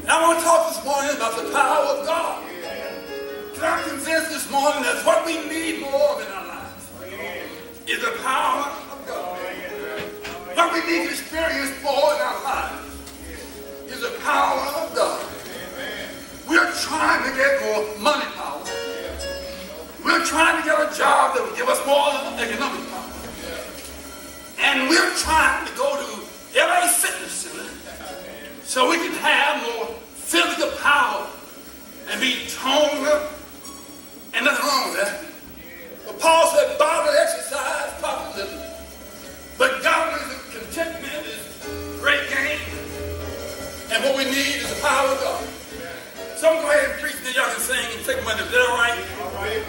And I want to talk this morning about the power of God. Because I'm convinced this morning that what we need more of in our lives is the power of God. What we need to experience more in our lives is the power of God. We're trying to get more money power. We're trying to get a job that will give us more economic power. And we're trying to go to LA Fitness Center so we can have more physical power and be toned up. And nothing wrong with that. But Paul said bodily exercise, proper living. But godliness and contentment is great gain. And what we need is the power of God. So I'm going to go ahead and preach, then y'all can sing and take a minute. Is that all right? All right.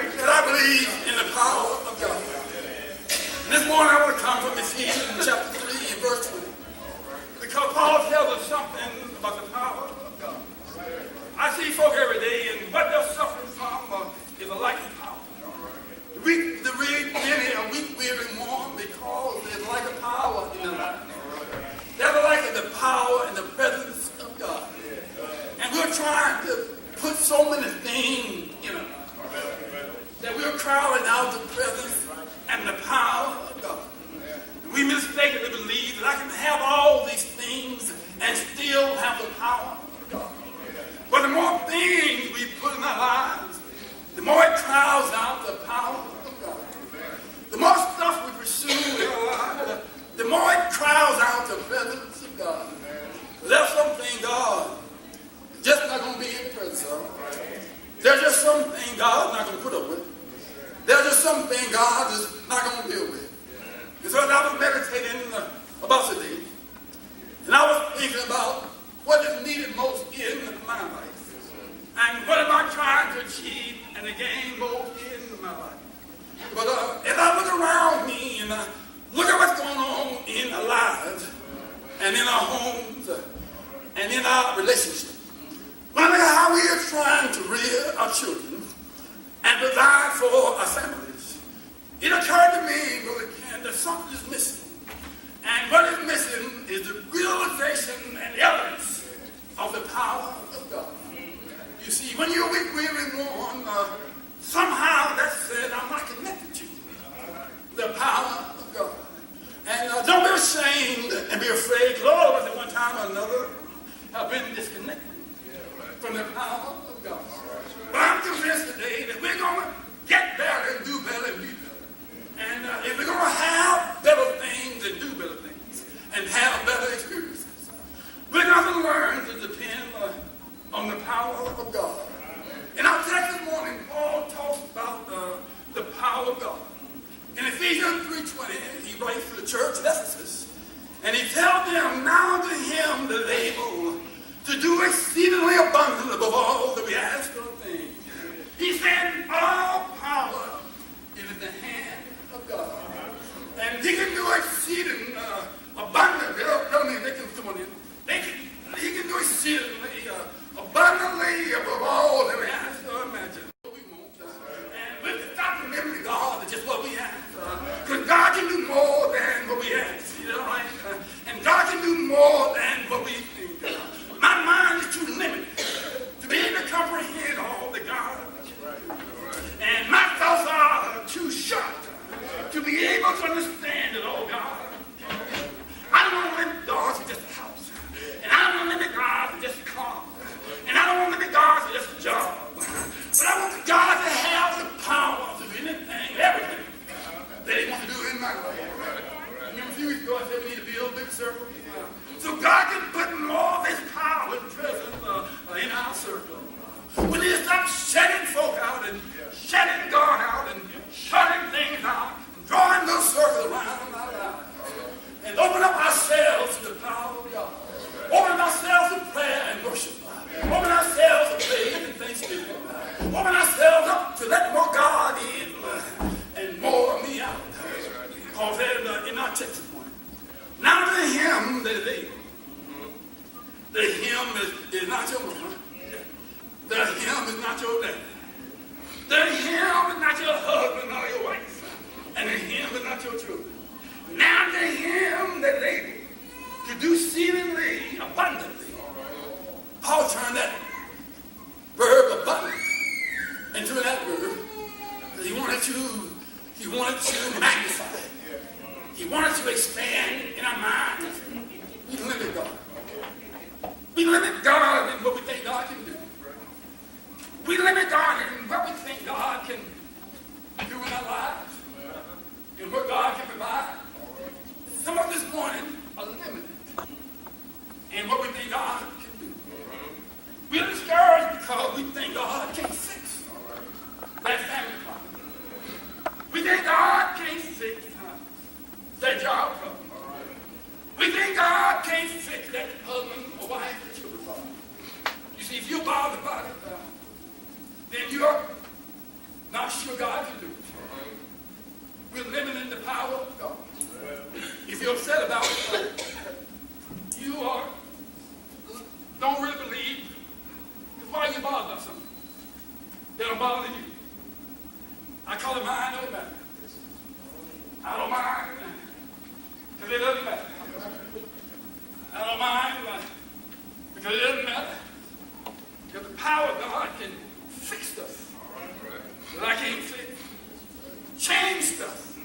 Because I believe in the power of God. And this morning I want to come from Ephesians chapter 3 and verse 20. Because Paul tells us something about the power of God. I see folk every day, and what they're suffering from is a lack of power. The many are weak, weary, and worn because there's a lack of power in their life. There's a lack of the power and the presence of God. And we're trying to put so many things in us that we're crowding out the presence and the power of God. We mistakenly believe that I can have all these things and still have the power of God. But the more things we put in our lives, the more it crowds out the power of God. The more stuff we pursue in our lives, the more it crowds out the presence of God. There's something God just not going to be in the presence of. There's just something God's not going to put up with. There's just something God is not going to deal with. And so as I was meditating about today, and I was thinking about what is needed most in my life, and what am I trying to achieve and to gain most in my life. But as I look around me and I look at what's going on in our lives, and in our homes, and in our relationships, when I look at how we are trying to rear our children and provide for our families, it occurred to me, Brother Ken, that something is missing. And what is missing is the realization and evidence of the power of God. You see, when you're weak, weary, and worn, somehow that said, I'm not connected to the power of God. And don't be ashamed and be afraid, because all of us at one time or another have been disconnected from the power of God. But I'm convinced today that we're going to get better and do better and be better. And if we're going to have better things and do better things and have better experiences, we're going to learn to depend on the power of God. In our text this morning, Paul talks about the power of God. In Ephesians 3:20, he writes to the church at Ephesus, and he tells them, now to him that is able to do exceedingly abundantly above all that we ask or think. He said, all power is in the hand of God. And he can do exceeding abundantly. Tell me, they can come on in. He can do exceedingly abundantly above all that we ask or imagine. What we want. And we have to stop remembering God is just what we ask. Because God can do more than what we ask. You know, right? And God can do more than what we think. My mind is too limited to be able to comprehend all that God does. And my thoughts are too short to be able to understand it all, God. I don't want to limit God to just a house. And I don't want to limit God to just a car. And I don't want to limit God to just a job. But I want God to have the power to do anything, everything that he wants to do in my life. Remember a few weeks ago I said we need to build a big circle. So God can put more of his power and presence in our circle. We need to stop shutting folk out and shutting God out and shutting things out, and drawing those circles around our lives. And open up ourselves to the power of God. Open ourselves to prayer and worship. Open ourselves to faith and thanksgiving. Open ourselves up to let more God in and more of me out. Because in our text this morning, now to him that is able. The him is not your mama. The him is not your daddy. The him is not your husband or your wife. And the him is not your children. Now to him that is able to do exceedingly abundantly everything God can do. We're discouraged because we think God can't fix that family problem. We think God can't fix that job problem. We think God can't fix that husband or wife or children problem. You see, if you're bothered about it, then you're not sure God can do it. We're living in the power of God. If you're upset about it, you don't really believe. Because why are you bothered about something that don't bother you? I call it mine, don't matter. I don't mind because it doesn't matter. I don't mind because it doesn't matter. Because the power of God can fix stuff that I can't fix. Change stuff.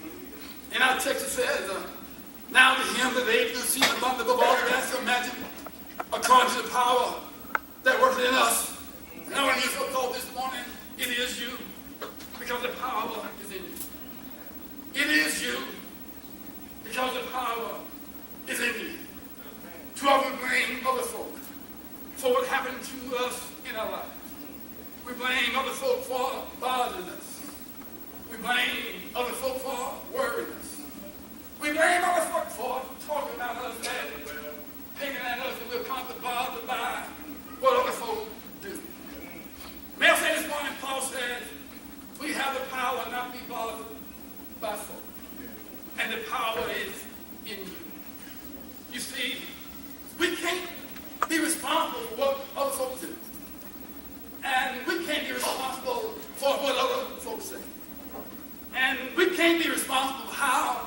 And our text says, now to him that able to see abundant above all that ask or imagine, according to the power that works in us. And I want to use a thought this morning. It is you, because the power is in you. It is you, because the power is in you. Too often we blame other folk for what happened to us in our life. We blame other folk for bothering us. We blame other folk for worrying us. We blame other folk for talking about us and picking at us, and we're constantly bothered by what other folk do. May I say this morning, Paul says, we have the power not to be bothered by folk. And the power is in you. You see, we can't be responsible for what other folks do. And we can't be responsible for what other folks say. And we can't be responsible for how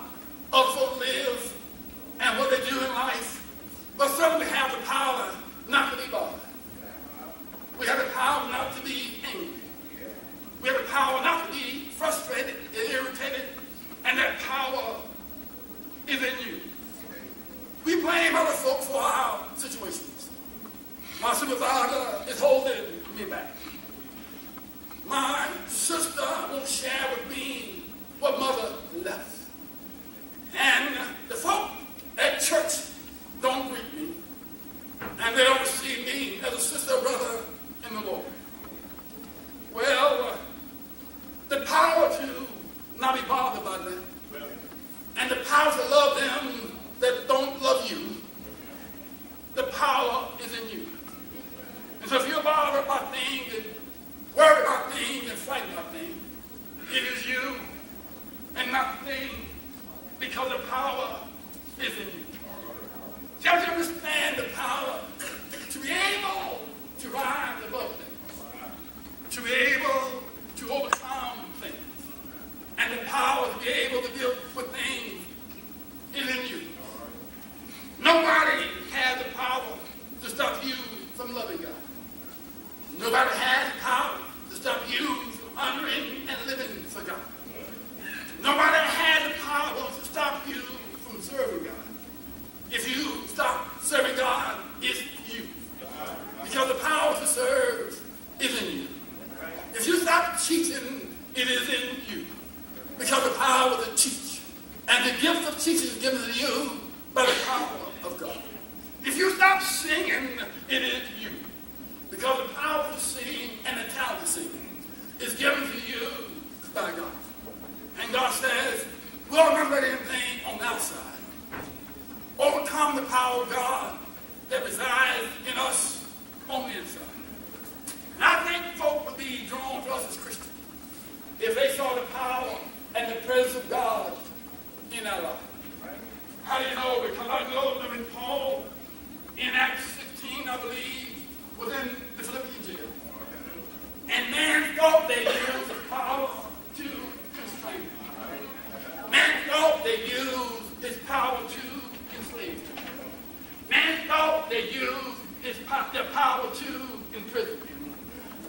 other folks live and what they do in life. But certainly we have the power not to be bothered. We have the power not to be angry. We have the power not to be frustrated and irritated. And that power is in you. We blame other folks for our situations. My supervisor is holding me back. My sister won't share with me what mother left. And the folk at church don't greet me. And they don't see me as a sister or brother in the Lord. Well, the power to not be bothered by them, and the power to love them that don't love you, the power is in you. And so if you're bothered about things and worried about things and frightened about things, it is you and not things, because the power is in you. You have to understand the power to be able to rise above things, to be able to overcome things, and the power to be able to deal with things is in you. Nobody has the power to stop you from loving God. Nobody has the power to stop you from honoring and living for God. Nobody has the power to stop you from serving God. If you stop serving God, it's you. Because the power to serve is in you. If you stop teaching, it is in you. Because the power to teach and the gift of teaching is given to you by the power of God. If you stop singing, it is you. Because the power to sing and the talent to sing is given to you by God. And God says, we don't remember anything on the outside. Overcome the power of God that resides in us on the inside. And I think folk would be drawn to us as Christians if they saw the power and the presence of God in our life. How do you know? Because I know that in Paul, in Acts 16, I believe, was in the Philippian jail. And man thought they used the power to constrain him. Man thought they used his power to enslave him. Man thought they used their power to imprison him.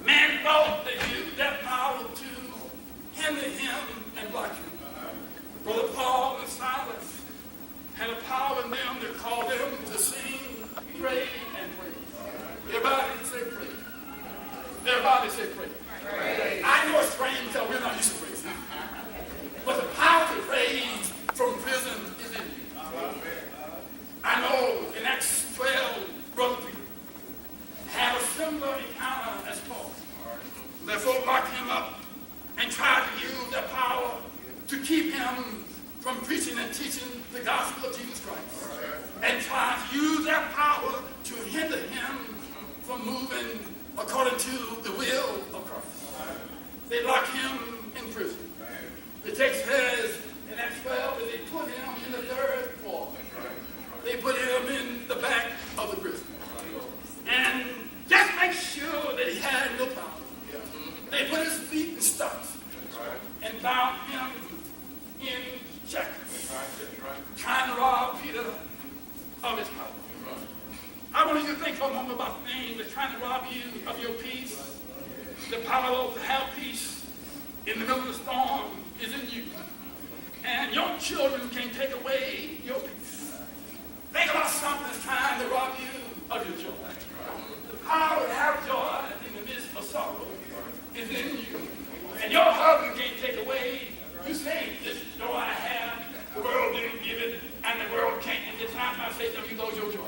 Man thought they used that power to hinder him and block him. Brother Paul and Silas had a power in them that called them to sing praise according to the will of Christ. They lock him in prison. The text says in Acts 12 that they put him in the third floor. They put him in the back of the prison. And just make sure that he had no power. They put his feet in stocks and bound him in shackles, trying to rob Peter of his power. I want you to think for a moment about the thing that's trying to rob you of your peace. The power to have peace in the middle of the storm is in you. And your children can't take away your peace. Think about something that's trying to rob you of your joy. The power to have joy in the midst of sorrow is in you. And your husband can't take away. You say, this joy I have, the world didn't give it, and the world can't. And the time I say something, you lose your joy.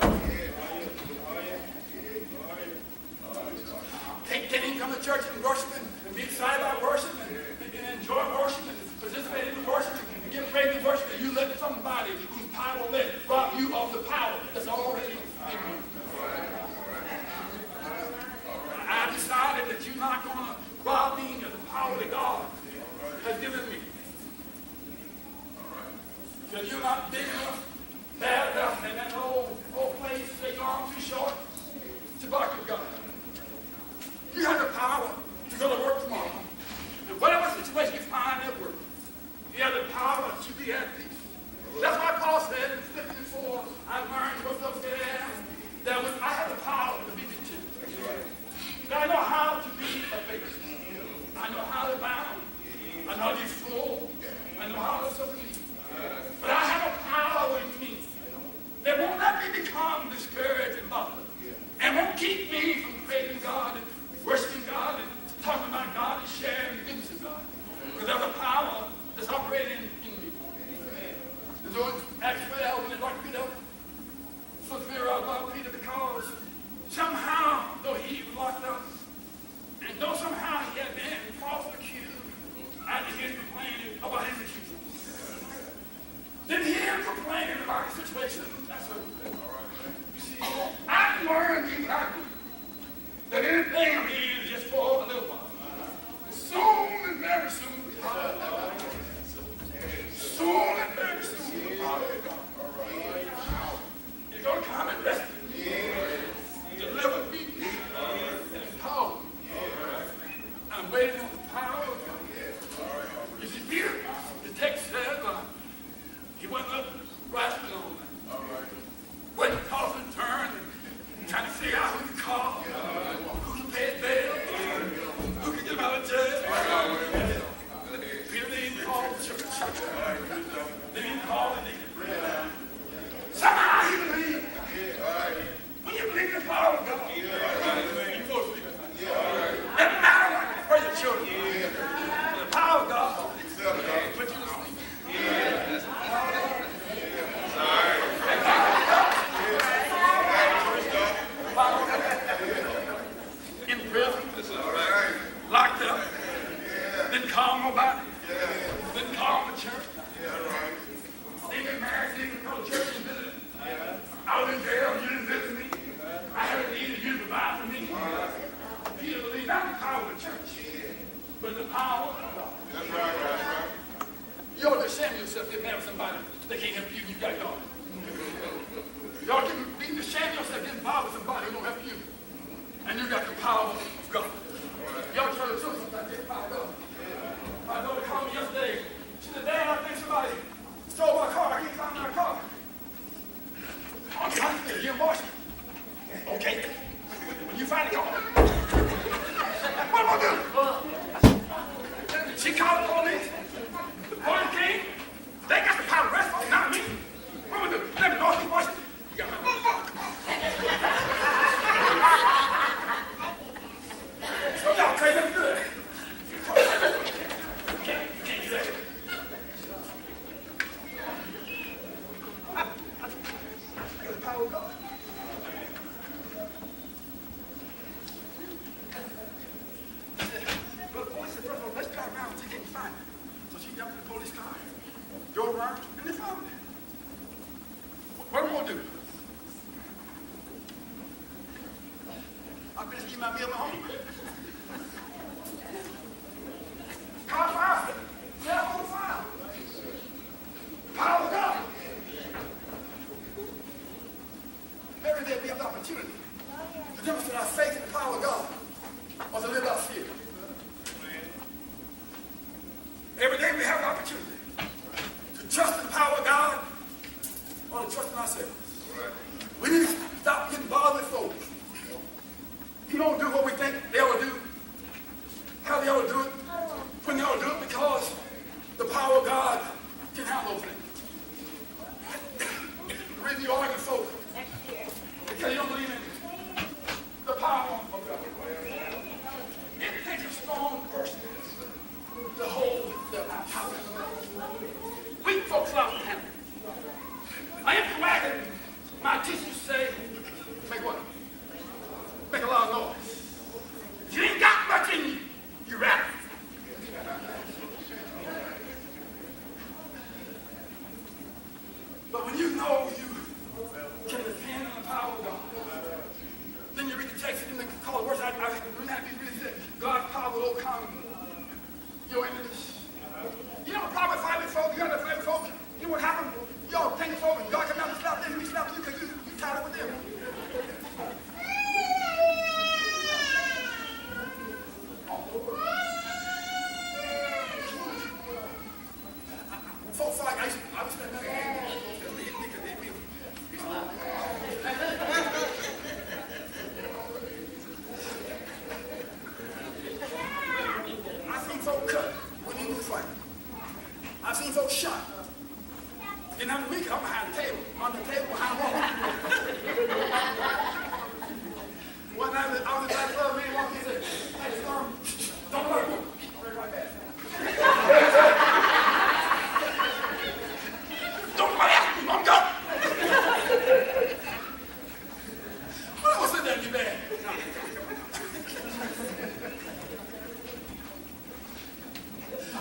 Can he come to church and worship and be excited about worship and enjoy worship and participate in the worship and give praise in worship, and you let somebody whose power will let rob you of the power that's already in you? I decided that you're not going to rob me of the power that God has given me. Because you're not big enough, bad enough, and that old place that your arm too short to block your God. You have the power to go to work tomorrow. And whatever situation you find at work, you have the power to be at peace. That's why Paul said in Philippians 4, I learned what's up there, that I have the power to be content. That I know how to be abased. I know how to bound. I know how to be full. I know how to submit. But I have a power in me that won't let me become discouraged and bothered. And won't keep me from praising God and worshiping God and talking about God and sharing the goodness of God. Because there's a power that's operating in me. So in Acts 12, when they locked Peter up, so fear about Peter because somehow, though he was locked up, and though somehow he had been falsely accused, I didn't hear him complaining about his accusers. Didn't hear him complaining about the situation. That's what. You see, I've learned even I do that anything I'm in is just for a little while. Soon and very soon, soon and very soon, you're going to come and rescue me, deliver me, and empower me. I'm waiting on the power of God. You see, Peter, the text says, he went up wrestling all night. Went to toss and turn and trying to figure out who to call, who to pay bail, who can get him out of jail. Peter didn't call the church. They didn't call the deacon. Somehow he believed. When you believe in the power of God, you know it's legal. It doesn't matter where your children are. The power of God put you to sleep. In prison, locked up, didn't call nobody, didn't call the church, didn't get married, didn't go to church and visit. I was in jail, you didn't visit me. I had a need, you to provide for me. Peter believed not the power of the church, but the power of God. That's right, that's right. You ought to shame yourself getting married with somebody that can't help you, you got God. You ought to be ashamed of yourself getting involved with somebody who don't help you. And you got the power of God. Y'all tell the truth about the power of God. My daughter called me yesterday. She said, Dad, I think somebody stole my car. I can't find my car. I'm trying to get Washington. Okay. When you find it, go. What am I doing? She called the police. The police came. They got the power to arrest me, not me. What am I doing? Let me know if Washington. You got my so y'all crazy, I'm good. You can't do that. I got the power of God. I finished eating my meal at home. Car fire. Cell phone fire. Power of God. Every day we have the opportunity to demonstrate our faith in the power of God or to live out fear. Every day we have the opportunity to trust in the power of God or to trust in ourselves. We need to stop getting bothered with folks. You don't do what we think they ought to do, how they ought to do it, when they ought to do it, because the power of God can handle those things. The reason you argue with folks because you don't believe in the power of God. It takes a strong person to hold the power. Weak folks like to handle it. I empty wagon. My teachers say, make what? Make a lot of noise. If you ain't got much in you, you rattle. But when you know you can depend on the power of God, then you read the text and call the words. I really said, God's power will overcome your enemies. You know the problem with fighting folk? You know the fighting folk? You know what happened? Y'all painting folk and God come out and slap them and he slapped you because you tied up with them. Folk fight, I was spending money. I've seen folk cut when they do fight. I've seen folks shot. And I'm weak, I'm behind the table. On the table behind the wall. One night I was inside the club, man walked in and said, hey, Storm, don't worry. I'm ready right back. Don't worry, I'm done. I don't want to sit there and be bad.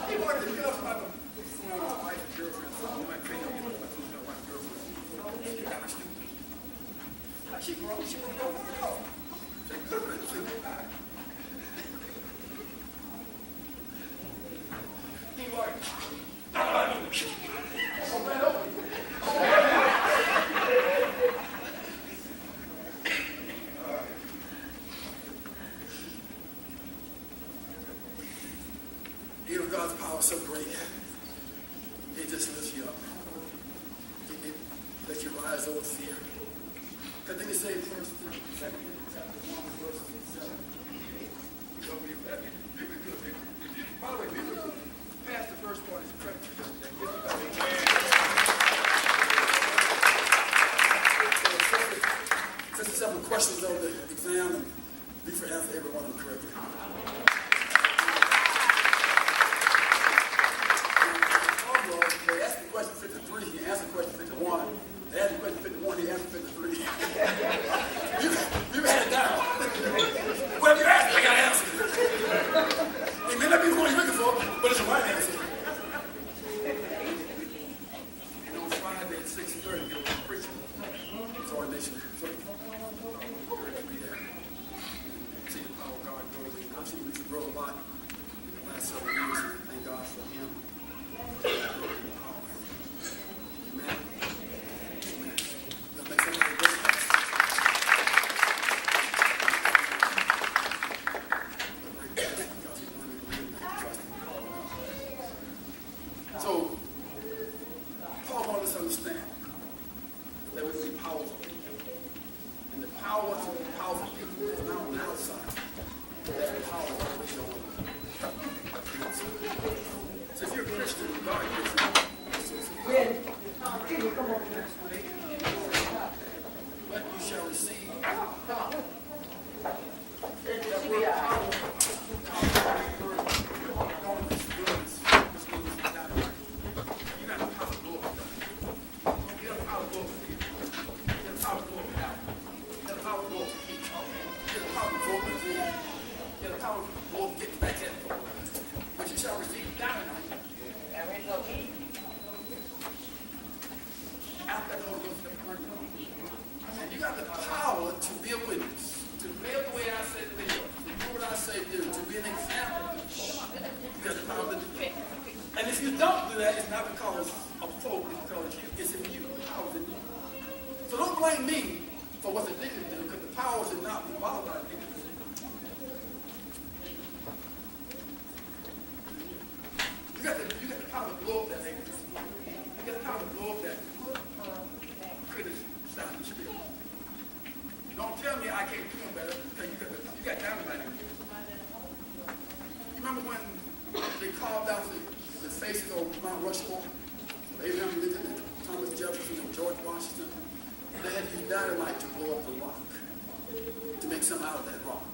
He wanted to get up about the wife and girlfriend. She grown, she won't go for it. He like, I'm right over. You know, God's power is so great. It just lifts you up. It lets you rise over fear. Because then you say, first, second, chapter 1, verse 7. By the way, people pass the first part is correct. So, 57 questions on the exam, and be for answer every one of them correctly. They asked me question 53, he answered question 51. They asked me question 51, he answered 53. you had it down. Whatever you asked, I got to answer. It may not be the one you're looking for, but it's the right answer. And on Friday at 6:30, you'll be preaching. It's ordination. So, we're going to be there. See the power of God grow. I've seen him grow a lot in the last several years. Thank God for him. Amen. That makes everybody good. So, Paul wants us to understand that we can be powerful people. And the power of powerful people is not on the outside. That power is always on the inside. So if you're a Christian, God gives you. But you shall receive. That word power. You got the power of Lord. You got the power of Lord for you. You got the power of Lord for health. You got the power of Lord for heat. You got the power of Lord for food. You got the power of Lord for getting back at it. But you shall receive down in you. After the Holy Ghost, and you got the power to be a witness, to live the way I say. something out of that rock.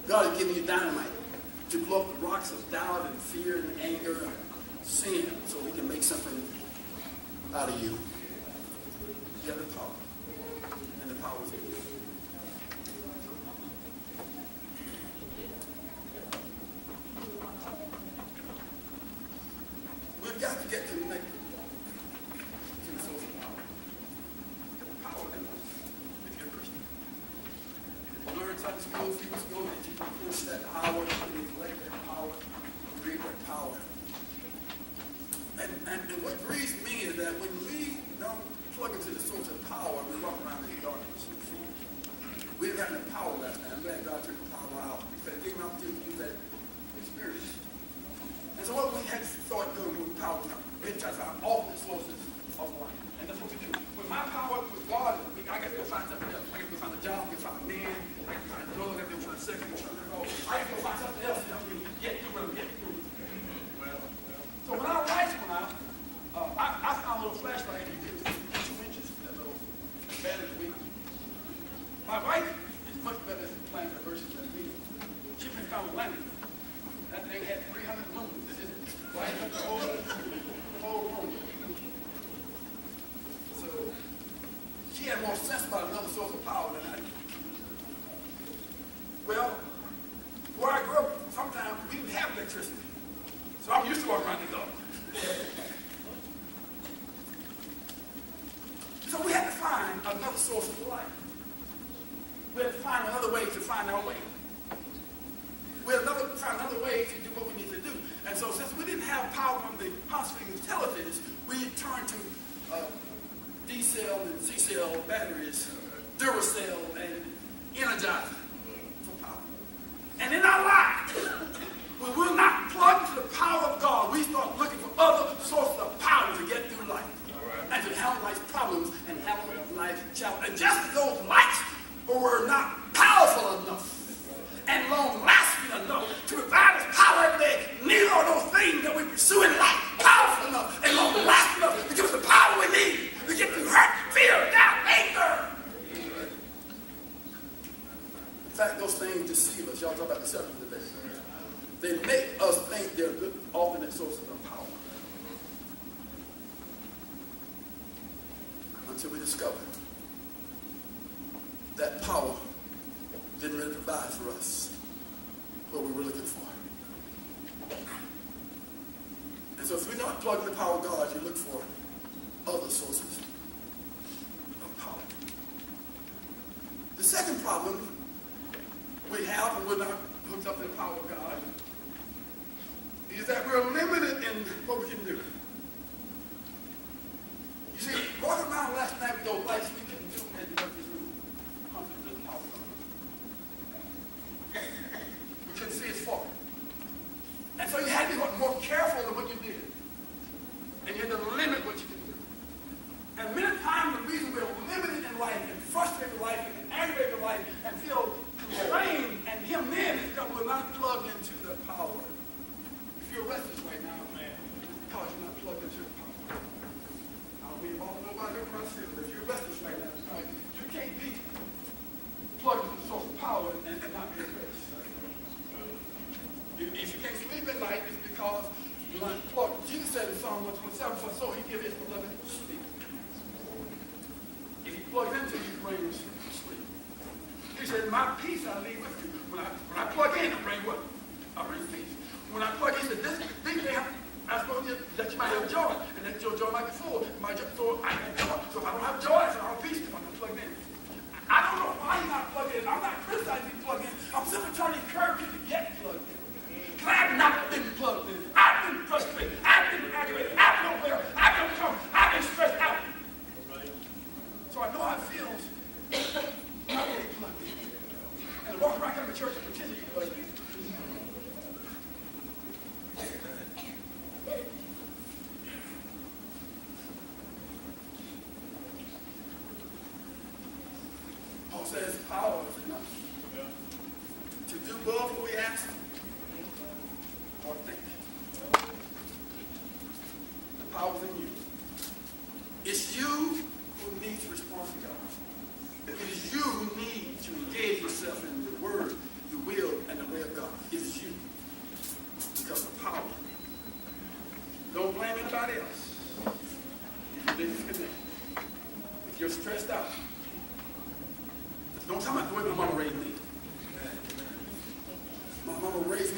God is giving you dynamite to blow up the rocks of doubt and fear and anger and sin so he can make something out of you. You have the power. And the power is in you. We've got to get connected to the source of power. The power in us, if you're a Christian. If you learn Sunday school a few weeks ago that you can push that power, you can neglect that power, read that power. And what grieves me is that when we don't plug into the source of power, we walk around in darkness. We didn't have the power last night. I'm glad God took the power out. Because it gave me an opportunity to use that experience. And so what we had to start doing with power, we had to try to find alternate sources of life. And that's what we do. When my power was God, I got to go find something else. I got to go find a job, I got to find a man, I got to find a girl, I got to go find sex, I got to go. I got to go find something else. Get through. So when our lights went out, I found a little flashlight and it was 2 inches, that little battery week. My wife is much better at playing her versus than me. She found a lantern. That thing had 300 lumens. It just lighted up the whole room. So she had more sense about another source of power than I did. Well, where I grew up, sometimes we didn't have electricity. So I'm used to walking around the dark. So we had to find another source of light. We had to find another way to find our way. We had to find another way to do what we need to do. And so since we didn't have power from the possible utilities, we turned to D-cell and C-cell batteries, Duracell and Energizer for power. And in our lives, when we're not plugged to the power of God, we start looking for other sources of power to get through life. And to handle life's problems and handle life's challenges. And just as those lights were not powerful enough and long-lasting enough to provide us power every day, neither are those things that we pursue in life powerful enough and long-lasting enough to give us the power we need to get through hurt, fear, doubt, anger. In fact, those things deceive us. Y'all talk about deception today. They make us think they're good alternate sources of power. Until we discover that power didn't really provide for us what we were looking for. And so if we're not plugged in the power of God, you look for other sources of power. The second problem we have when we're not hooked up to the power of God is that we're limited in what we can do. You see, walking around last night with those lights, we couldn't do as much as we wanted to the power of God. We couldn't see as far. And so you had to be more careful in what you did. And you had to limit what you could do. And many times the reason we're limited in life and frustrated in life and aggravated in life and feel constrained and hemmed in is because we're not plugged into the power. If you're restless right now, man, it's because you're not plugged into the power. I don't mean all nobody over myself, but if you're restless right now, it's like you can't be plugged into the source of power and not be at rest. If you can't sleep at night, it's because you're not plugged. Jesus said in Psalm 127, for so he gives his beloved sleep. If he plugs into you, he brings sleep. He said, my peace I leave with you. When I plug in, I bring what? I bring peace. When I plug in, he said, these things I'm supposed to that you might have joy, and that your joy might be full. So I have joy. So if I don't have joy, so I don't have peace if I'm not plugged in. I don't know why you're not plugged in. I'm not criticizing you plugged in. I'm simply trying to encourage you to get plugged in. Because I've not been plugged in. I've been frustrated. I've been aggravated. I've been aware. I've been troubled. I've been stressed out. So I know how it feels not to be plugged in. And to walk around coming to church and pretend to be plugged in.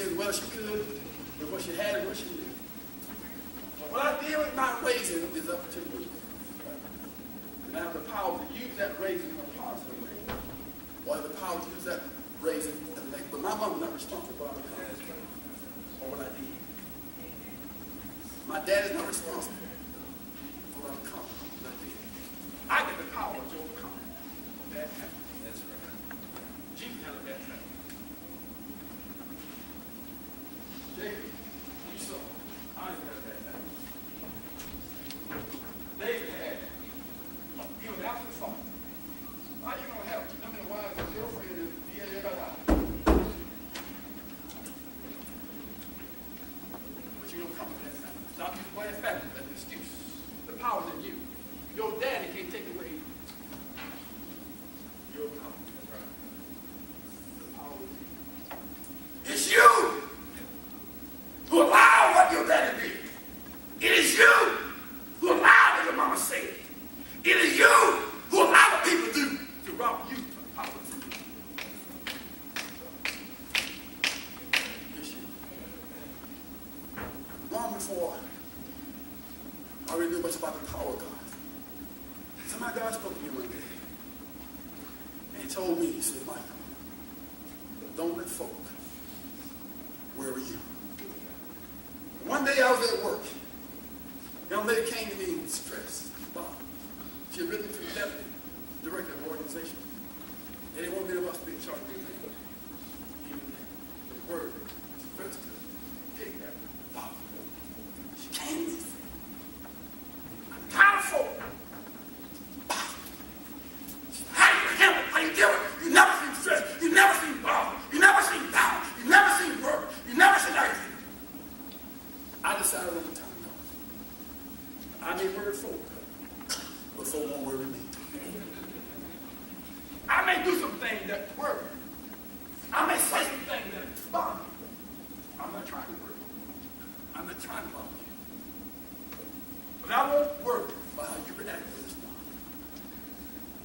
as well as she could with what she had and what she knew. But what I did with my raising is up to you. And I have the power to use that raising in a positive way. Or I have the power to use that raising in a negative. But my mom was not responsible for what I became or what I did. My dad is not responsible for what I become, what I did. I get the power to overcome a bad habit. That's right. Jesus had a bad habit. Jacob, Esau, Isaac had a bad habit. David had. He was after the father. How are you going to have too many wives and girlfriends and be everybody out? But you're going to come to that time. Stop using bad factors as an excuse. The power's in you. Your daddy can't take away your power. That's right. The power is you. It's you who allowed what your daddy did. It is you who allowed what your mama said. It is you who allowed what people do to rob you of power. It's you. Long before I really knew much about the power of God, somebody God spoke to me one day. And he told me, he said, Michael, don't let folk worry you. One day I was at work. A young lady came to me stressed. Bob. She had written to the deputy director of the organization. They didn't want many of us to be in charge of anything. Even the word stressed her. Take that. Bob. She came to me and said, I'm tired of folk. How do you handle it? How do you deal with it? You never seem stressed. You never seem bothered. You never seem down. You never seem worried. You never seem anything. I decided over time, no. I may worry folk, but folk won't worry me. I may do some things that worry. I may say some things that bother me. I'm not trying to worry. I'm not trying to bother you. But I won't worry about how you react to this one.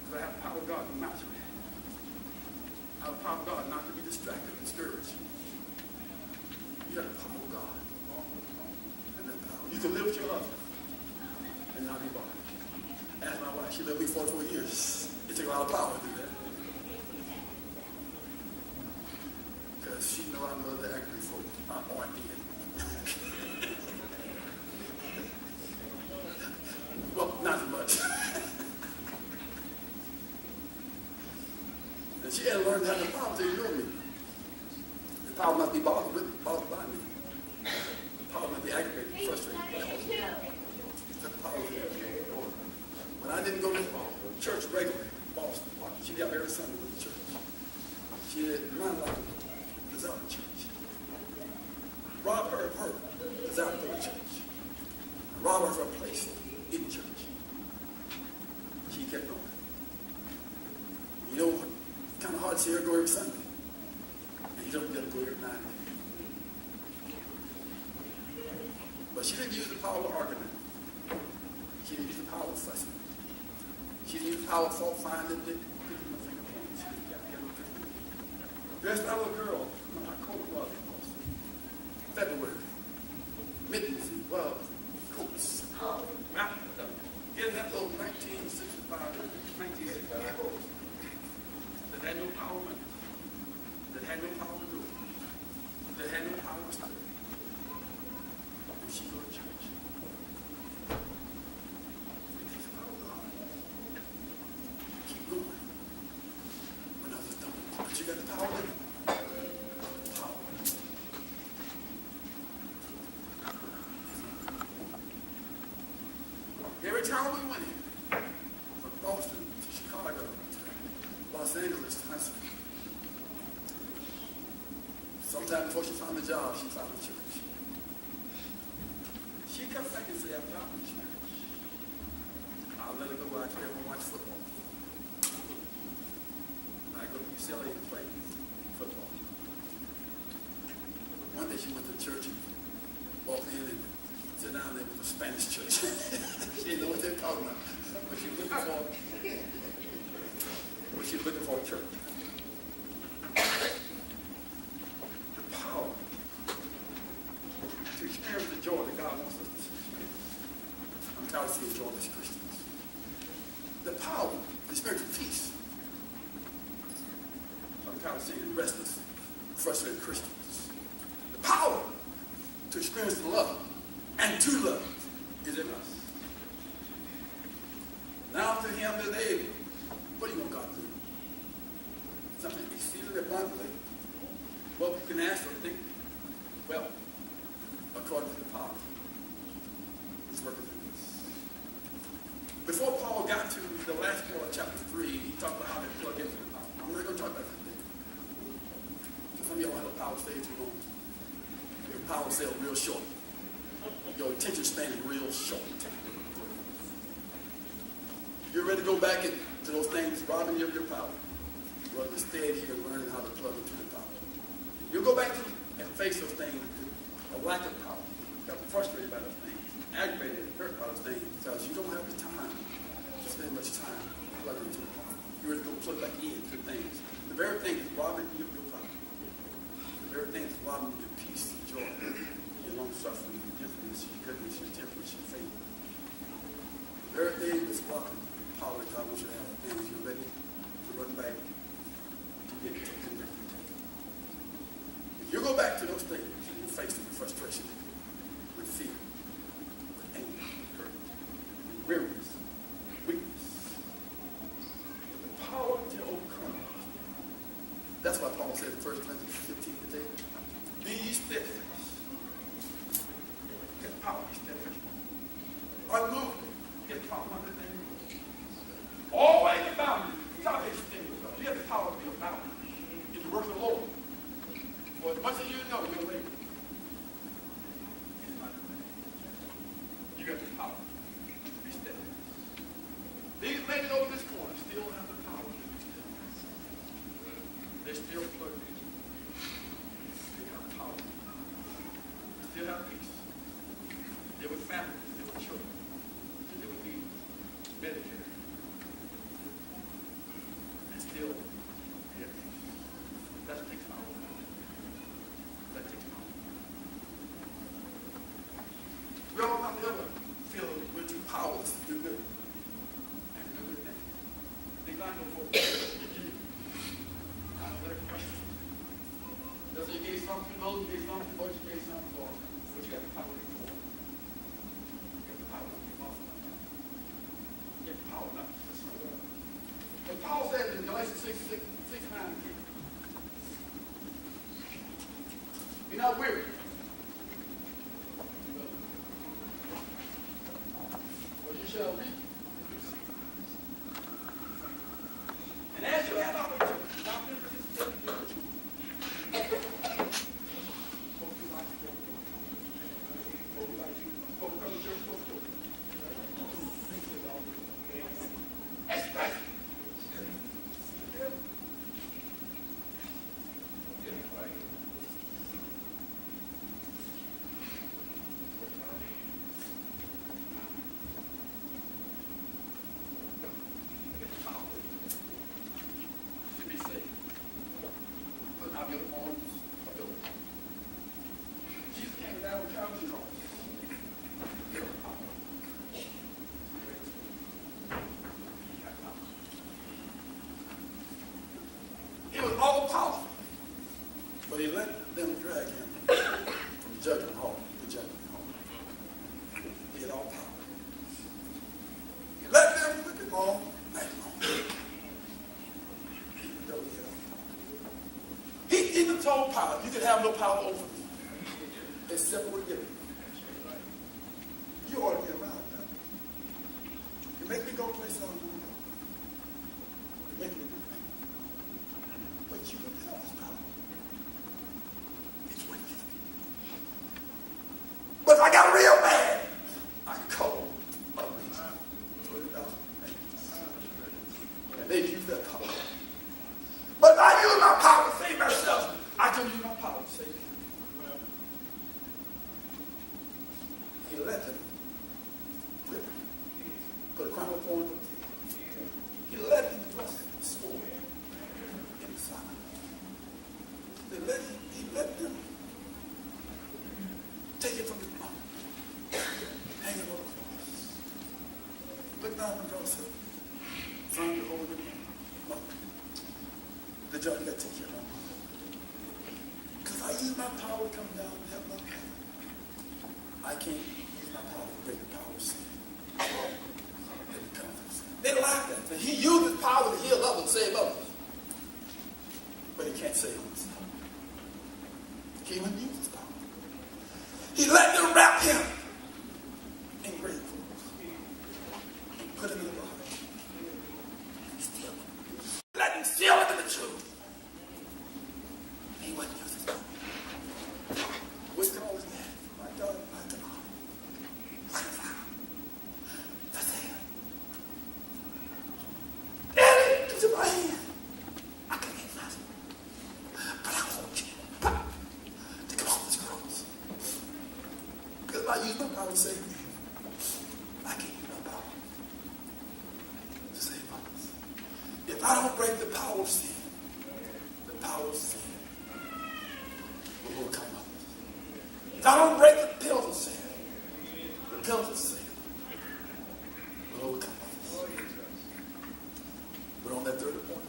Because I have the power of God not to react. I have the power of God not to be distracted and discouraged. You have the power of God. And that power. You can live with your husband and not be bothered. Ask my wife. She lived with me 44 years. It took a lot of power to do that. Because she know I love the angry folk. I did. Well, not as much. And she had to learn to have the power to ignore me. The power must be bothered by me. The power must be aggravated, frustrated. The power of when I didn't go to church regularly in Boston, she got every Sunday with the church. She did my life was out of church. Rob her of her desire to go to church. Rob her of her place in church. She kept going. You know, it's kind of hard to see her go every Sunday. And you don't get to go every night. But she didn't use the power of argument. She didn't use the power of fussing. She didn't use the power of fault finding. Dressed out of a girl, my coat was February. Mittens and gloves, coats. Getting that little 1965, 1965 that had no power in it. That had no power to do it. That had no power to stop it. And she go to church. Keep going. When others don't. But you got the power in it. Power. Every time we went in, from Boston to Chicago, to Los Angeles, to high school, sometime before she found the job, she found the church. She kept thinking, say, I'm not in church. I'll let her go out there and watch football. I go to UCLA and play football. One day she went to church and walked in and sit down there with a Spanish church. She didn't know what they were talking about. But she was looking for a church. The power as Christians. The power to experience peace. Sometimes seeing restless, frustrated Christians. The power to experience love and to love is in us. Now to him that is able. What do you want God to do? Something exceedingly abundantly. What we can ask or think? Well, according to the power, it's working through us. Before Paul got to the last part of chapter 3, he talked about how they plug into the power. I'm not going to talk about that today. Some of y'all have a power stage too long. Your power cell real short. Your attention span is real short. You're ready to go back into those things robbing you of your power. Rather than stay here and learning how to plug into the power. You'll go back to and face those things with a lack of power. You got frustrated by those things, aggravated and hurt by those things because you don't have the time to spend much time plugging into the power. You're ready to go plug back into things. The very thing is robbing you of your power. The very thing is robbing you of your peace, your joy, your long suffering, your gentleness, your goodness, your temperance, your faith. The very thing that's robbing power that God wants you to have, things you're ready to run back to get connected to. If you go back to those things, you face them with frustration, with fear, with anger, hurt, with weariness, weakness. The power to overcome. That's why Paul said in 1 Corinthians 15 today, be steadfast. Get power, be steadfast. Unmovable. Get power, under things. Always abounding. Stop extending yourself. You have the power to be abounding in the work of the Lord. For as much as you know, you're labor. You got the power to be steadfast. These ladies over this corner still have the power to be steadfast. They still plugged in. They have power. They still have peace. They're with families. They're with children. They're with needs. Medicare. Still, yes. That takes power. That takes power. We all not ever feel we're too powerless to do good. And do good things. Things I know for. I know that question. Doesn't you gave something to those, you gave something for, you gave something for, but you got the power to do more. You got the power to be awesome. You got the power not to just and Paul says in Galatians 6:9, be not weary. For you shall reap. And as you have opportunity, all powerful. But he let them drag him from the judgment hall to judgment hall. He had all power. He let them whip him all night long. Even though he had all power. He even told Pilate, you can have no power over me except what given. You ought to be around now. You make me go places I don't want to go. You make me do things. But you don't have this power. It's what gives me. But if I got real mad, I can call a legion, 20,000 angels. And they'd use that power. But if I use my power to save myself, I can use my power to save you. He let them whip him. Put a crown upon him. He let him thrust the sword inside. use my power to come down and help my pain, I can't use my power to break the power of sin. They like that. He uses power to heal others, save others. But he can't save himself. He wouldn't use his power. He let them wrap him in grave clothes and put him in the body. Steal him. Let him steal him in the truth. He wouldn't use his power. What's going on with that? My God, my God. That's it. Daddy, it's in my hand. I can't get nothing. But I want you to come off this cross. Because if I use my power to save me, I can't use my power to save others. If I don't break the power of sin, the power of sin will overcome others. If I don't break the pills of sin, the pills of sin will overcome others. But on that third point,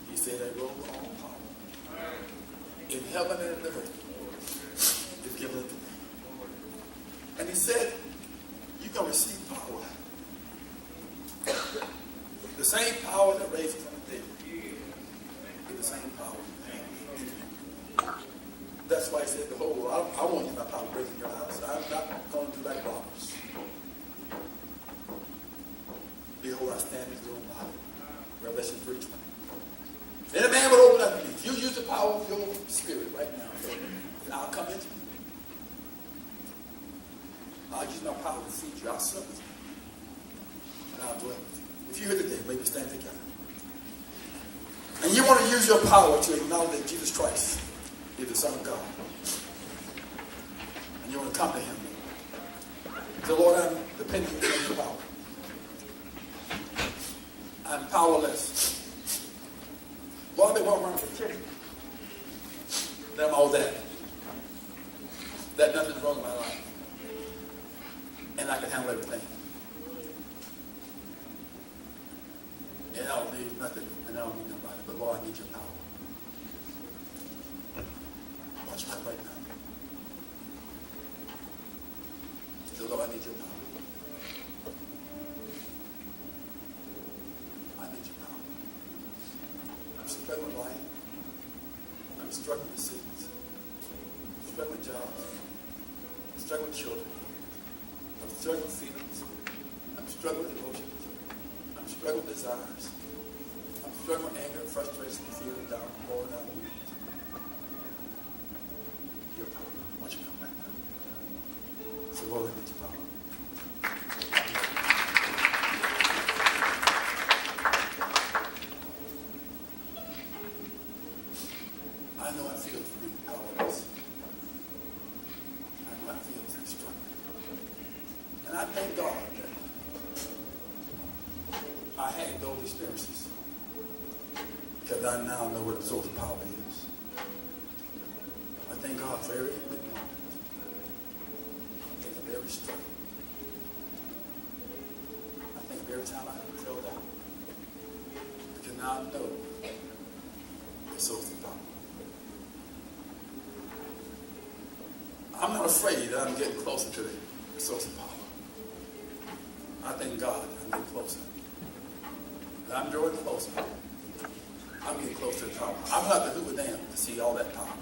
he said that roll all power in heaven and in the earth is given unto me. And he said, you're going to receive power. The same power that raised from the dead is the same power. That's why he said, behold, I won't use my power to break in your house. I'm not going to do like robbers. Behold, I stand with your body. Revelation 3:20. If any man will open up to me, if you use the power of your spirit right now, I'll come into you. I'll use my power to feed you. I'll serve with you. And I'll dwell with you. If you're here today, maybe stand together. And you want to use your power to acknowledge that Jesus Christ is the Son of God. And you want to come to him. So Lord, I'm dependent on your power. I'm powerless. Lord, they won't run for charity. That I'm all that. That nothing's wrong in my life. And I can handle everything. And I don't need nothing. And I don't need nobody. But Lord, I need your power. Watch me right now. So Lord, I need your power. I need your power. I'm struggling with life. I'm struggling with sickness. I'm struggling with jobs. I'm struggling with children. I'm struggling with feelings. I'm struggling with emotions. I'm struggling with desires. I'm struggling with anger, frustration, fear, doubt, Lord, I need your power. Watch you come back now. So Lord, I need your power. I know I feel to be powerless. I know I feel to be struggling. And I thank God that I had those experiences because I now know what the source of power is. I thank God for every good moment. I think of every struggle. I think of every time I fell down. Because now I know the source of power. I'm not afraid that I'm getting closer to the source of power. I thank God that I'm getting closer. That I'm drawing closer. I'm getting closer to the power. I'm not the Hoover Dam to see all that power.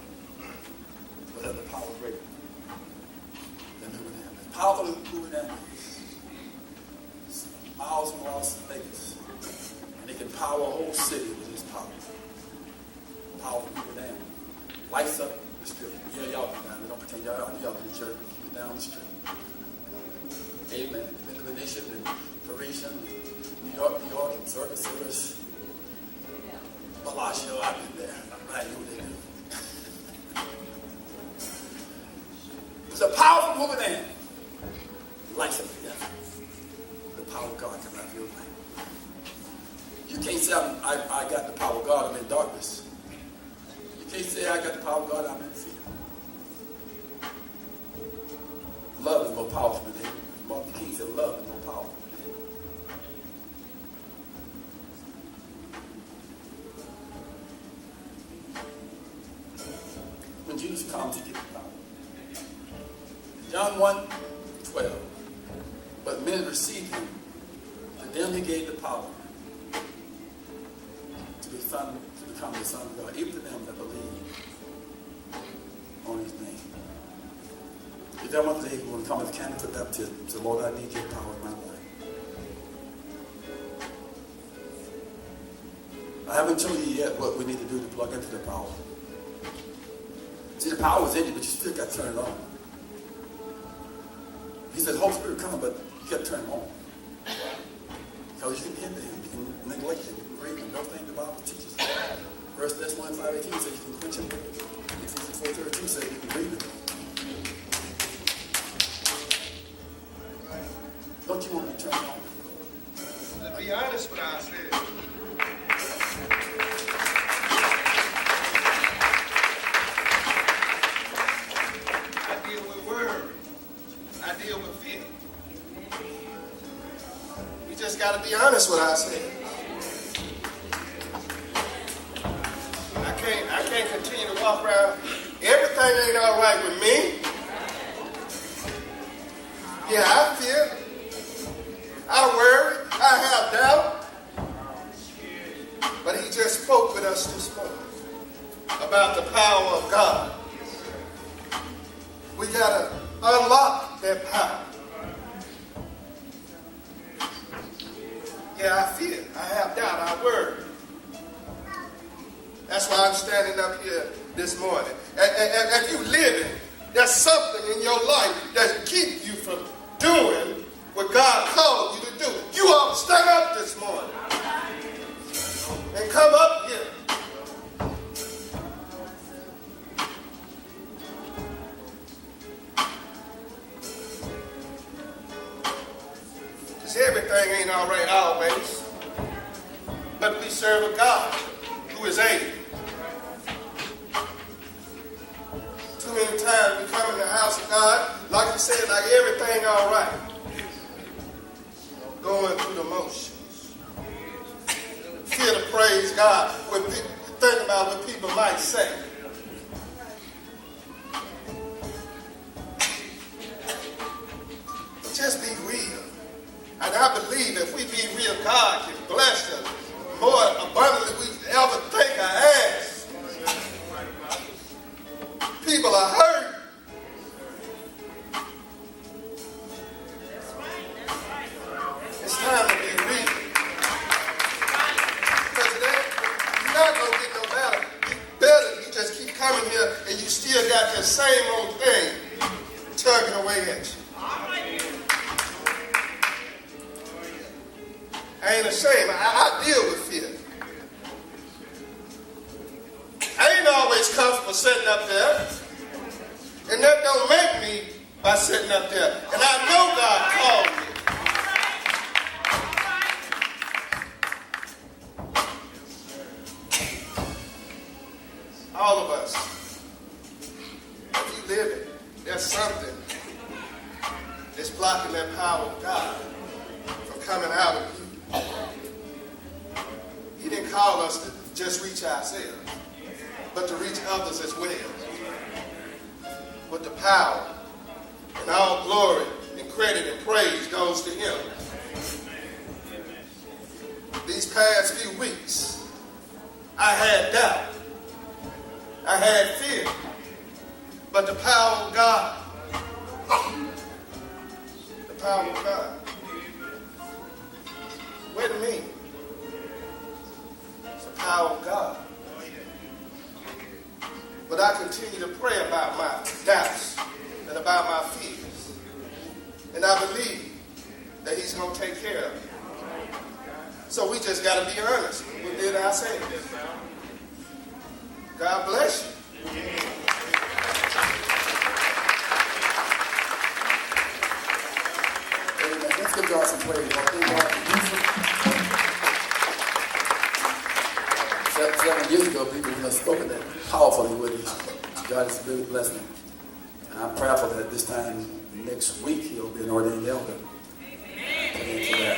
But that the power greater than Hoover Dam. As powerful as Hoover Dam is, miles from Las Vegas, and it can power a whole city with its power. Powerful Hoover Dam lights up the street. Yeah, y'all be down there. Don't pretend y'all in the church. Keep it down the street. Amen. Been to Venetian and Parisian, New York, and Circus Circus. Bellagio, I've been there. I know what they do. It's a powerful woman man. Lights up together. The power of God comes out of your life. You can't say I got the power of God, I'm in darkness. You can't say I got the power of God, I'm in fear. Love is more powerful than hate. Martin King said love is more powerful than hate. priest comes to get the power. John 1:12. But men received him, and them he gave the power to become the Son of God, even to them that believe on his name. If there one day you want to come as a candidate for baptism, say, Lord, I need your power in my life. I haven't told you yet what we need to do to plug into the power. See, the power is in you, but you still got to turn it on. He said, Holy Spirit come, but you got to turn it on. Because you can hinder him, you can neglect him, you can grieve him. Everything the Bible teaches. 1 Thessalonians 5:18 says you can quench him. Ephesians 4:32 says you can grieve him. Don't you want to be turned on? To be honest with what I said. I deal with worry. I deal with fear. You just got to be honest with what I said. I can't continue to walk around. Everything ain't all right with me. Yeah, I fear. I worry, I have doubt. But he just spoke with us this morning about the power of God. We got to unlock that power. Yeah, I fear, I have doubt, I worry. That's why I'm standing up here this morning. And if you living, there's something in your life that keeps you from doing what God called you to do. You ought to stand up this morning and come up here. Because everything ain't all right always. But we serve a God who is able. Too many times we come in the house of God, like you said, like everything all right. Going through the motions. Fear to praise God. Think about what people might say. Just be real. And I believe if we be real, God can bless us more abundantly than we ever think or ask. People are hurt. It's time to be real. Because you're not going to get no better. Better, you just keep coming here and you still got that same old thing tugging away at you. I ain't ashamed. I deal with fear. I ain't always comfortable sitting up there. And that don't make me by sitting up there. And I know God called me. All of us. If you live it, there's something that's blocking that power of God from coming out of you. He didn't call us to just reach ourselves, but to reach others as well. With the power and all glory and credit and praise goes to him. These past few weeks, I had doubt. I had fear. But the power of God, the power of God, with me. It's the power of God. But I continue to pray about my doubts and about my fears. And I believe that he's going to take care of it. So we just got to be honest with it ourselves. God bless you. Amen. Let's give God some praise. 7 years ago, people have spoken that powerfully with us. God has really blessed me. And I'm prayerful that this time next week he'll be an ordained elder. Amen.